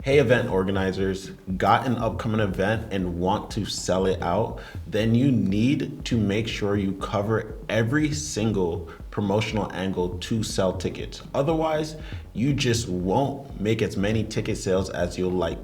Hey event organizers, got an upcoming event and want to sell it out? Then you need to make sure you cover every single promotional angle to sell tickets. Otherwise, you just won't make as many ticket sales as you'll like.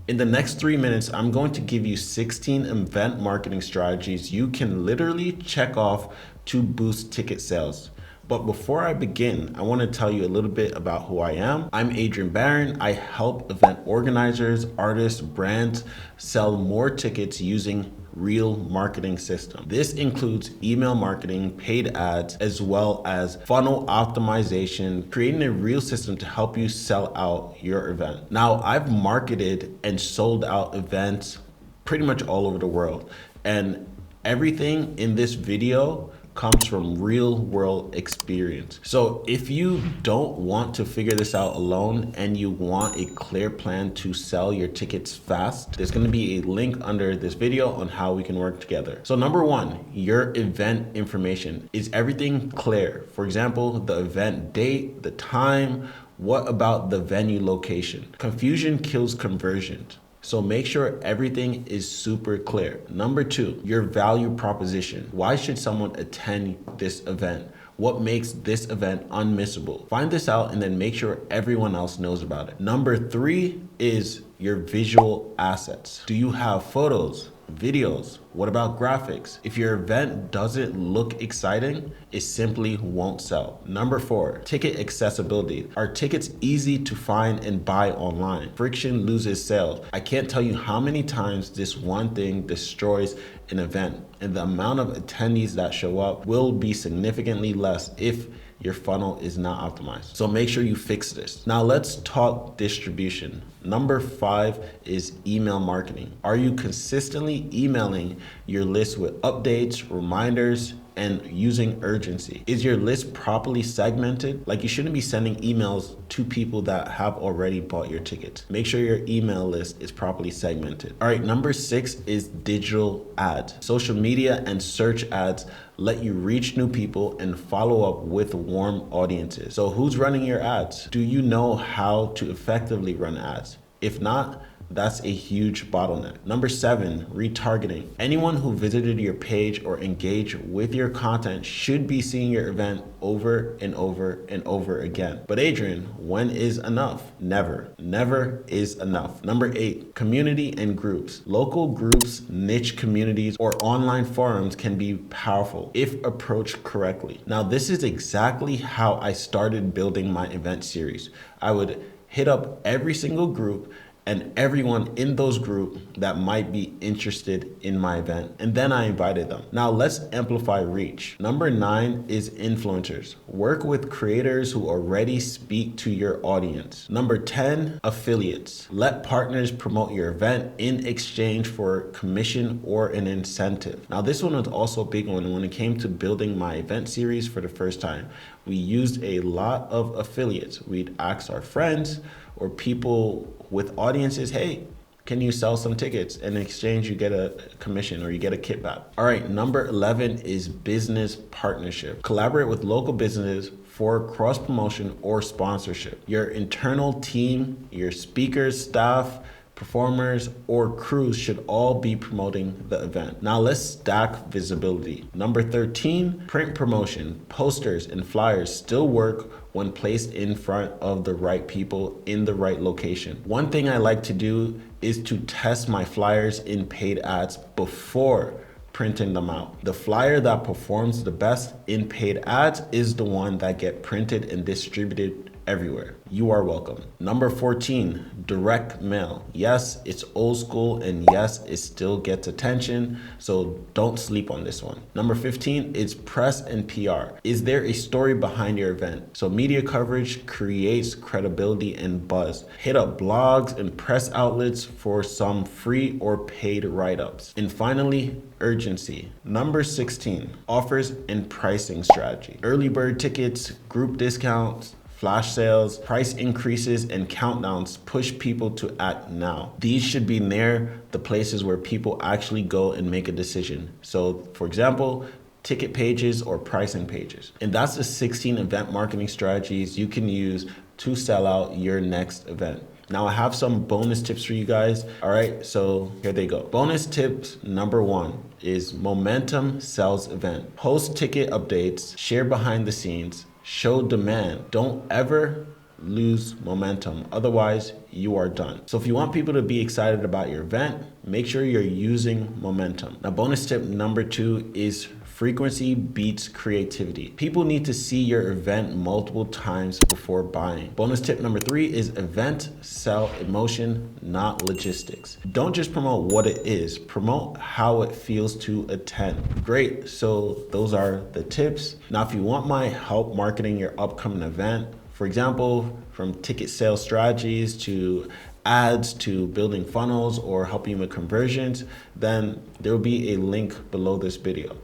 In the next 3 minutes, I'm going to give you 16 event marketing strategies you can literally check off to boost ticket sales. But before I begin, I want to tell you a little bit about who I am. I'm Adrian Barrin. I help event organizers, artists, brands sell more tickets using real marketing system. This includes email marketing, paid ads, as well as funnel optimization, creating a real system to help you sell out your event. Now, I've marketed and sold out events pretty much all over the world, and everything in this video comes from real world experience. So if you don't want to figure this out alone and you want a clear plan to sell your tickets fast, there's gonna be a link under this video on how we can work together. So number one, your event information. Is everything clear? For example, the event date, the time, what about the venue location? Confusion kills conversions. So make sure everything is super clear. Number two, your value proposition. Why should someone attend this event? What makes this event unmissable? Find this out and then make sure everyone else knows about it. Number three is your visual assets. Do you have photos, videos? What about graphics? If your event doesn't look exciting, it simply won't sell. Number four, ticket accessibility. Are tickets easy to find and buy online? Friction loses sales. I can't tell you how many times this one thing destroys an event, and the amount of attendees that show up will be significantly less if your funnel is not optimized. So make sure you fix this. Now let's talk distribution. Number five is email marketing. Are you consistently emailing your list with updates, reminders, and using urgency? Is your list properly segmented? Like, you shouldn't be sending emails to people that have already bought your tickets. Make sure your email list is properly segmented. All right, number six is digital ads. Social media and search ads let you reach new people and follow up with warm audiences. So who's running your ads? Do you know how to effectively run ads? If not, that's a huge bottleneck. Number seven, retargeting. Anyone who visited your page or engaged with your content should be seeing your event over and over and over again. But Adrian, when is enough? Never. Never is enough. Number eight, community and groups. Local groups, niche communities, or online forums can be powerful if approached correctly. Now, this is exactly how I started building my event series. I would hit up every single group and everyone in those groups that might be interested in my event. And then I invited them. Now let's amplify reach. Number nine is influencers. Work with creators who already speak to your audience. Number 10, affiliates. Let partners promote your event in exchange for commission or an incentive. Now this one was also a big one when it came to building my event series for the first time. We used a lot of affiliates. We'd ask our friends or people with audiences, hey, can you sell some tickets? In exchange, you get a commission or you get a kickback. All right, number 11 is business partnership. Collaborate with local businesses for cross promotion or sponsorship. Your internal team, your speakers, staff, performers, or crews should all be promoting the event. Now let's stack visibility. Number 13, print promotion. Posters and flyers still work when placed in front of the right people in the right location. One thing I like to do is to test my flyers in paid ads before printing them out. The flyer that performs the best in paid ads is the one that get printed and distributed everywhere. You are welcome. Number 14, direct mail. Yes, it's old school, and yes, it still gets attention, so don't sleep on this one. Number 15 is press and PR. Is there a story behind your event? So media coverage creates credibility and buzz. Hit up blogs and press outlets for some free or paid write-ups. And finally, urgency. Number 16, offers and pricing strategy. Early bird tickets, group discounts, flash sales, price increases, and countdowns push people to act now. These should be near the places where people actually go and make a decision. So for example, ticket pages or pricing pages. And that's the 16 event marketing strategies you can use to sell out your next event. Now I have some bonus tips for you guys. All right, so here they go. Bonus tips number 1 is momentum sells event. Post ticket updates, share behind the scenes, show demand. Don't ever lose momentum. Otherwise, you are done. So if you want people to be excited about your event, make sure you're using momentum. Now, bonus tip number 2 is frequency beats creativity. People need to see your event multiple times before buying. Bonus tip number 3 is event sell emotion, not logistics. Don't just promote what it is, promote how it feels to attend. Great, so those are the tips. Now, if you want my help marketing your upcoming event, for example, from ticket sales strategies to ads to building funnels or helping with conversions, then there will be a link below this video.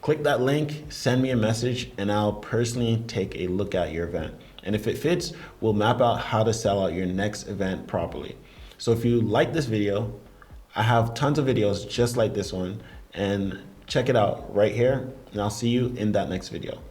Click that link, send me a message, and I'll personally take a look at your event. And if it fits, we'll map out how to sell out your next event properly. So if you like this video, I have tons of videos just like this one, and check it out right here, and I'll see you in that next video.